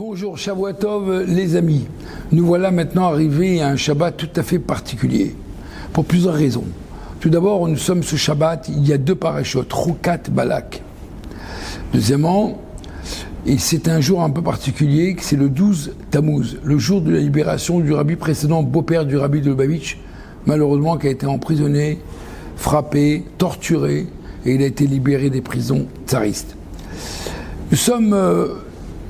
Bonjour Shavua Tov les amis, nous voilà maintenant arrivés à un Shabbat tout à fait particulier, pour plusieurs raisons. Tout d'abord, nous sommes ce Shabbat, il y a deux parachutes, Roukat Balak. Deuxièmement, et c'est un jour un peu particulier, c'est le 12 Tammuz, le jour de la libération du rabbi précédent, beau-père du rabbi de Lubavitch, malheureusement qui a été emprisonné, frappé, torturé, et il a été libéré des prisons tsaristes. Nous sommes...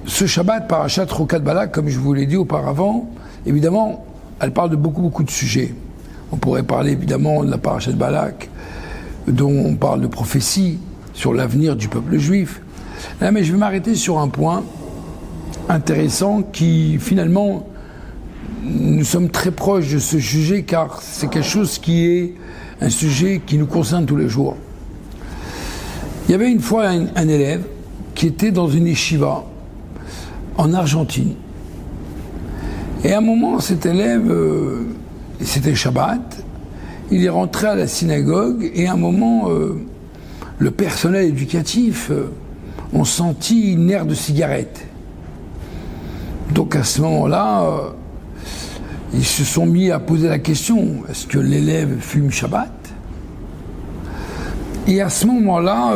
ce Shabbat, Parashat Roukat Balak, comme je vous l'ai dit auparavant, évidemment, elle parle de beaucoup de sujets. On pourrait parler évidemment de la Parashat Balak, dont on parle de prophétie sur l'avenir du peuple juif. Là, mais je vais m'arrêter sur un point intéressant qui, finalement, nous sommes très proches de ce sujet car c'est quelque chose qui est un sujet qui nous concerne tous les jours. Il y avait une fois un élève qui était dans une yeshiva en Argentine. Et à un moment, cet élève, c'était Shabbat, il est rentré à la synagogue et à un moment, le personnel éducatif ont senti une aire de cigarette. Donc à ce moment-là, ils se sont mis à poser la question, est-ce que l'élève fume Shabbat? Et à ce moment-là,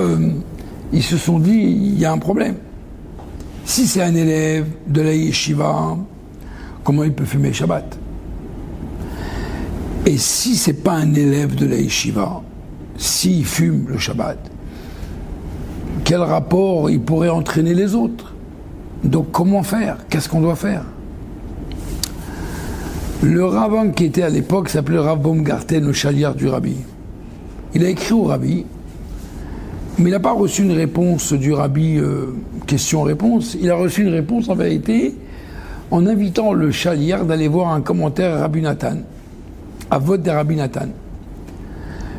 ils se sont dit, il y a un problème. Si c'est un élève de la yeshiva, comment il peut fumer Shabbat? Et si c'est pas un élève de la yeshiva, s'il fume le Shabbat, quel rapport il pourrait entraîner les autres? Donc comment faire? Qu'est-ce qu'on doit faire? Le rabbin qui était à l'époque s'appelait Rav Baumgarten, le chaliard du rabbi. Il a écrit au rabbi, mais il n'a pas reçu une réponse du rabbi question-réponse. Il a reçu une réponse en vérité en invitant le chaliard d'aller voir un commentaire Rabbi Nathan, à vote des Rabbi Nathan.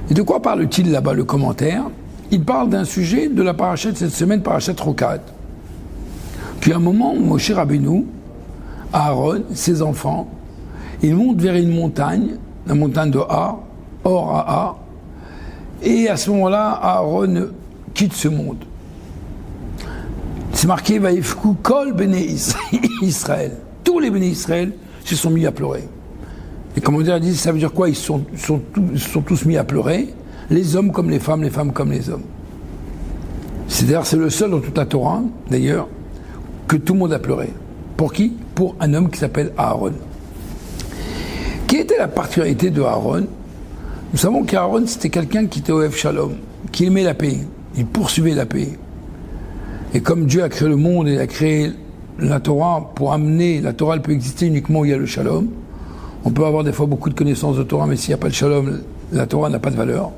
Et de quoi parle-t-il là-bas, le commentaire? Il parle d'un sujet de la parachat cette semaine, parachat Roukat. Puis à un moment, Moshe Rabbeinu, Aaron, ses enfants, ils montent vers une montagne, la montagne de Har, Or à Har, et à ce moment-là, Aaron quitte ce monde. C'est marqué Vaïfku Kol Bnei Israël. Tous les Bnei Israël se sont mis à pleurer. Les commentaires disent, ça veut dire quoi? Ils sont tous mis à pleurer, les hommes comme les femmes comme les hommes. C'est-à-dire, c'est le seul dans toute la Torah, d'ailleurs, que tout le monde a pleuré. Pour qui? Pour un homme qui s'appelle Aaron. Quelle était la particularité de Aaron? Nous savons qu'Aaron, c'était quelqu'un qui était au F Shalom, qui aimait la paix, il poursuivait la paix. Et comme Dieu a créé le monde et a créé la Torah pour amener, la Torah elle peut exister uniquement où il y a le Shalom. On peut avoir des fois beaucoup de connaissances de Torah, mais s'il n'y a pas de Shalom, la Torah n'a pas de valeur.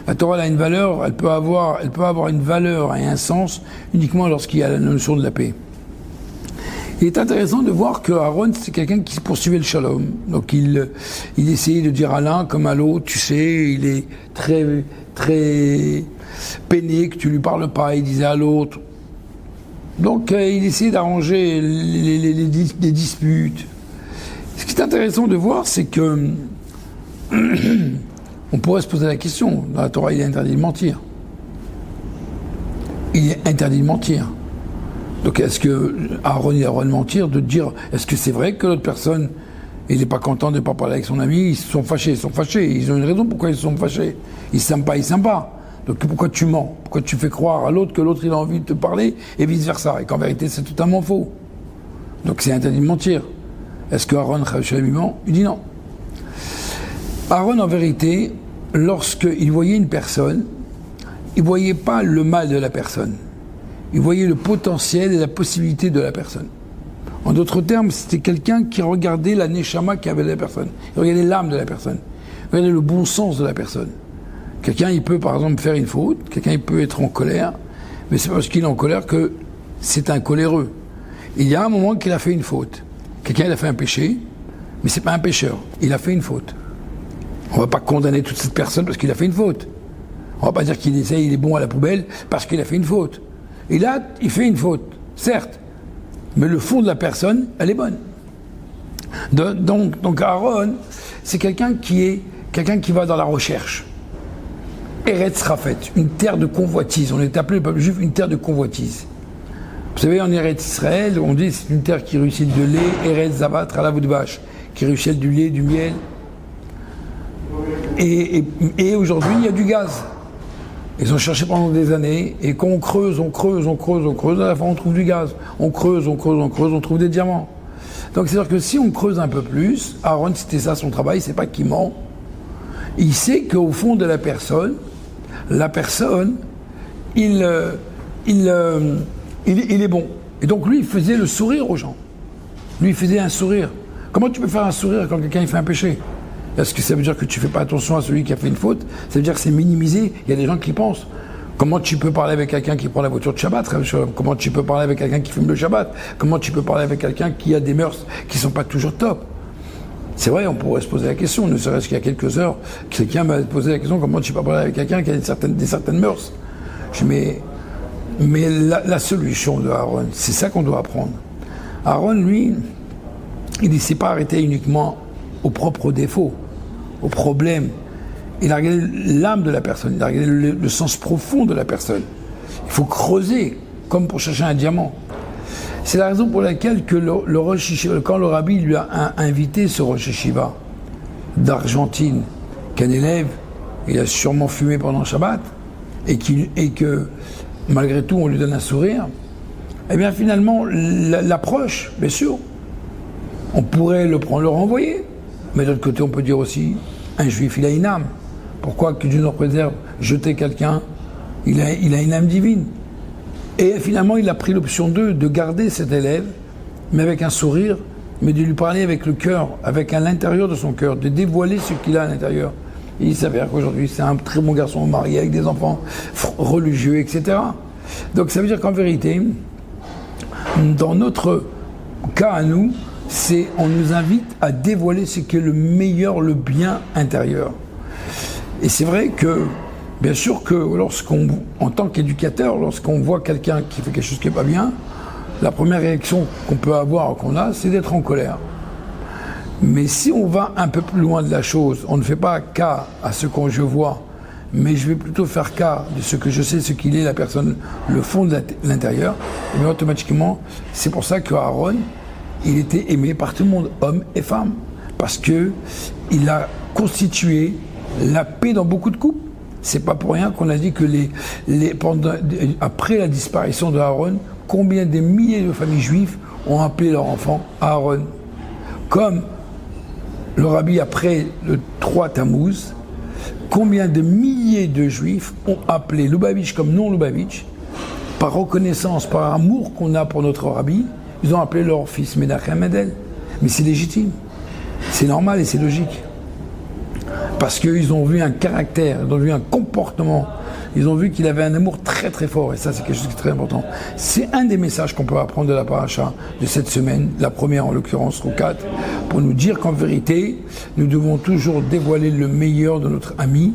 La Torah a une valeur, elle peut avoir une valeur et un sens uniquement lorsqu'il y a la notion de la paix. Il est intéressant de voir que Aaron, c'est quelqu'un qui poursuivait le Shalom. Donc il essayait de dire à l'un comme à l'autre, tu sais, il est très peiné que tu lui parles pas, il disait à l'autre. Donc il essayait d'arranger les disputes. Ce qui est intéressant de voir, c'est que on pourrait se poser la question, dans la Torah, il est interdit de mentir. Il est interdit de mentir. Donc est-ce que Aaron a le droit de mentir, de dire, est-ce que c'est vrai que l'autre personne, il n'est pas content de ne pas parler avec son ami, ils sont fâchés, ils ont une raison pourquoi ils sont fâchés. Ils s'aiment pas. Donc pourquoi tu mens? Pourquoi tu fais croire à l'autre que l'autre il a envie de te parler et vice-versa? Et qu'en vérité c'est totalement faux. Donc c'est interdit de mentir. Est-ce que Aaron ment? Il dit non. Aaron en vérité, lorsqu'il voyait une personne, il ne voyait pas le mal de la personne. Il voyait le potentiel et la possibilité de la personne. En d'autres termes, c'était quelqu'un qui regardait la neshama qu'il y avait de la personne. Il regardait l'âme de la personne. Il regardait le bon sens de la personne. Quelqu'un, il peut par exemple faire une faute, quelqu'un, il peut être en colère, mais c'est parce qu'il est en colère que c'est un coléreux. Il y a un moment qu'il a fait une faute. Quelqu'un, il a fait un péché, mais c'est pas un pécheur. Il a fait une faute. On va pas condamner toute cette personne parce qu'il a fait une faute. On va pas dire qu'il est bon à la poubelle parce qu'il a fait une faute. Et là, il fait une faute, certes, mais le fond de la personne, elle est bonne. Donc Aaron, c'est quelqu'un qui va dans la recherche. Eretz Rafet, une terre de convoitise. On est appelé le peuple juif une terre de convoitise. Vous savez, en Eretz Israël, on dit c'est une terre qui ruisselle de lait, Eretz Zavat, Halav Udvash, qui ruisselle du lait, du miel. Et aujourd'hui, il y a du gaz. Ils ont cherché pendant des années, et quand on creuse, à la fin on trouve du gaz. On creuse, on trouve des diamants. Donc c'est-à-dire que si on creuse un peu plus, Aaron, c'était ça son travail, c'est pas qu'il ment. Il sait qu'au fond de la personne, il est bon. Et donc lui, il faisait le sourire aux gens. Lui, il faisait un sourire. Comment tu peux faire un sourire quand quelqu'un il fait un péché? Est-ce que ça veut dire que tu ne fais pas attention à celui qui a fait une faute? Ça veut dire que c'est minimisé. Il y a des gens qui pensent. Comment tu peux parler avec quelqu'un qui prend la voiture de Shabbat? Comment tu peux parler avec quelqu'un qui fume le Shabbat? Comment tu peux parler avec quelqu'un qui a des mœurs qui ne sont pas toujours top? C'est vrai, on pourrait se poser la question, ne serait-ce qu'il y a quelques heures, quelqu'un m'a posé la question, comment tu peux parler avec quelqu'un qui a des certaines mœurs? Je dis, mais la solution de Aaron, c'est ça qu'on doit apprendre. Aaron, lui, il ne s'est pas arrêté uniquement aux propres défauts, aux problèmes. Il a regardé l'âme de la personne, il a regardé le sens profond de la personne. Il faut creuser, comme pour chercher un diamant. C'est la raison pour laquelle que quand le rabbi lui a invité ce Rosh Yeshiva d'Argentine, qu'un élève, il a sûrement fumé pendant Shabbat, et que malgré tout on lui donne un sourire, eh bien finalement l'approche, bien sûr, on pourrait le renvoyer, mais de l'autre côté on peut dire aussi, un juif il a une âme. Pourquoi que Dieu nous préserve jeter quelqu'un? Il a une âme divine. Et finalement, il a pris l'option 2, de garder cet élève, mais avec un sourire, mais de lui parler avec le cœur, avec à l'intérieur de son cœur, de dévoiler ce qu'il a à l'intérieur. Et il s'avère qu'aujourd'hui, c'est un très bon garçon marié avec des enfants religieux, etc. Donc ça veut dire qu'en vérité, dans notre cas à nous, on nous invite à dévoiler ce qui est le meilleur, le bien intérieur. Et c'est vrai que, bien sûr que en tant qu'éducateur, lorsqu'on voit quelqu'un qui fait quelque chose qui n'est pas bien, la première réaction qu'on peut avoir, c'est d'être en colère. Mais si on va un peu plus loin de la chose, on ne fait pas cas à ce que je vois, mais je vais plutôt faire cas de ce que je sais, ce qu'il est, la personne, le fond de l'intérieur, et bien automatiquement, c'est pour ça qu'Aaron, il était aimé par tout le monde, hommes et femmes, parce qu'il a constitué la paix dans beaucoup de couples. C'est pas pour rien qu'on a dit que après la disparition de Aaron, combien de milliers de familles juives ont appelé leur enfant Aaron. Comme le rabbi après le 3 Tammuz, combien de milliers de juifs ont appelé Lubavitch comme non Lubavitch, par reconnaissance, par amour qu'on a pour notre rabbi, ils ont appelé leur fils Menachem Mendel. Mais c'est légitime, c'est normal et c'est logique. Parce qu'ils ont vu un caractère, ils ont vu un comportement, ils ont vu qu'il avait un amour très très fort, et ça c'est quelque chose qui est très important. C'est un des messages qu'on peut apprendre de la paracha de cette semaine, la première en l'occurrence, Roukat, pour nous dire qu'en vérité, nous devons toujours dévoiler le meilleur de notre ami,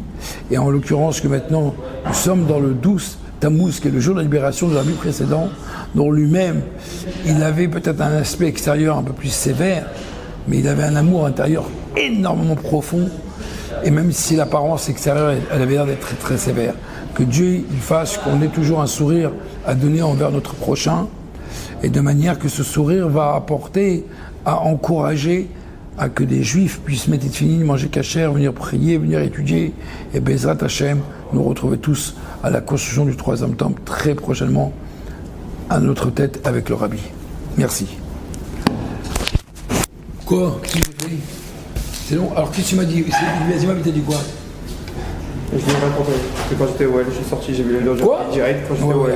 et en l'occurrence que maintenant, nous sommes dans le 12 Tammuz, qui est le jour de la libération de la vie précédente, dont lui-même, il avait peut-être un aspect extérieur un peu plus sévère, mais il avait un amour intérieur énormément profond. Et même si l'apparence extérieure, elle avait l'air d'être très, très sévère, que Dieu il fasse qu'on ait toujours un sourire à donner envers notre prochain, et de manière que ce sourire va apporter à encourager à que des Juifs puissent mettre fini, manger kasher, venir prier, venir étudier, et Bezrat Hashem, nous retrouver tous à la construction du 3e temple très prochainement à notre tête avec le Rabbi. Merci. Quoi? C'est long. Alors qu'est-ce que tu m'as dit? Vas-y, mais t'as dit quoi? Je lui ai raconté que quand j'étais au OL, je suis sorti, j'ai vu le direct, quand j'étais au OL,